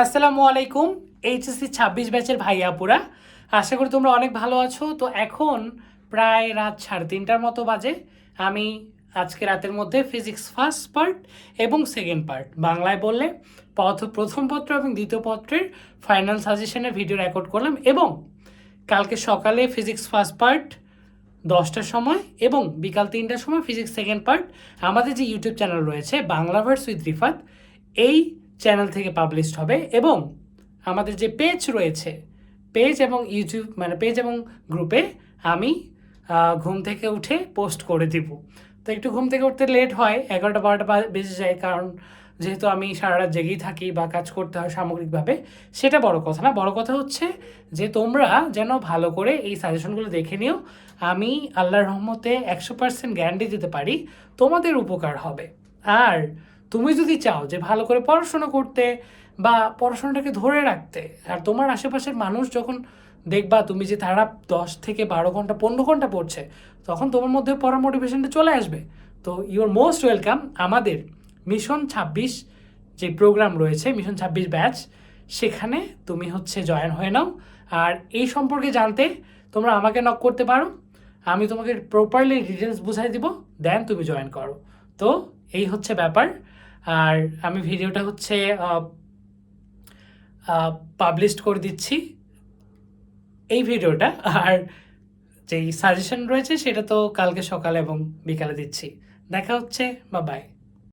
আসসালামু আলাইকুম। এইচএসসি ২৬ ব্যাচের ভাই আপুরা, আশা করি তোমরা অনেক ভালো আছো। তো এখন প্রায় রাত 3:30টার মতো বাজে। আমি আজকে রাতের মধ্যে ফিজিক্স ফার্স্ট পার্ট এবং সেকেন্ড পার্ট, বাংলায় বললে প্রথম পত্র এবং দ্বিতীয় পত্রের ফাইনাল সাজেশনের ভিডিও রেকর্ড করলাম। এবং কালকে সকালে ফিজিক্স ফার্স্ট পার্ট 10টার সময় এবং বিকাল 3টার সময় ফিজিক্স সেকেন্ড পার্ট আমাদের যে ইউটিউব চ্যানেল রয়েছে বাংলা ভার্স উইথ রিফাত, এই চ্যানেল থেকে পাবলিশড হবে। এবং আমাদের যে পেজ রয়েছে, পেজ এবং ইউটিউব মানে পেজ এবং গ্রুপে আমি ঘুম থেকে উঠে পোস্ট করে দিব। তো একটু ঘুম থেকে উঠতে লেট হয়, 11টা 12টা বেজে যায়, কারণ যেহেতু আমি সারা রাত জেগেই থাকি বা কাজ করতে হয় সামগ্রিকভাবে। সেটা বড় কথা না, বড় কথা হচ্ছে যে তোমরা যেন ভালো করে এই সাজেশনগুলো দেখে নিও। আমি আল্লাহর রহমতে 100% গ্যারান্টি দিতে পারি তোমাদের উপকার হবে। আর তুমি যদি চাও যে ভালো করে পড়াশোনা করতে বা পড়াশোনাটাকে ধরে রাখতে, আর তোমার আশেপাশের মানুষ যখন দেখবা তুমি যে তারা 10 থেকে 12 ঘন্টা 15 ঘন্টা পড়ছে, তখন তোমার মধ্যে পড়ার মোটিভেশনটা চলে আসবে। তো ইউ আর মোস্ট ওয়েলকাম আমাদের মিশন 26 যে প্রোগ্রাম রয়েছে, মিশন 26 ব্যাচ, সেখানে তুমি জয়েন হয়ে নাও। আর এই সম্পর্কে জানতে তোমরা আমাকে নক করতে পারো, আমি তোমাকে প্রপারলি ডিটেলস বুঝাই দিব, দেন তুমি জয়েন করো। তো এই হচ্ছে ব্যাপার। আর আমি ভিডিওটা পাবলিশড করে দিচ্ছি, এই ভিডিওটা। আর যেই সাজেশন রয়েছে সেটা তো কালকে সকালে এবং বিকালে দিচ্ছি। দেখা হচ্ছে, বা বাই।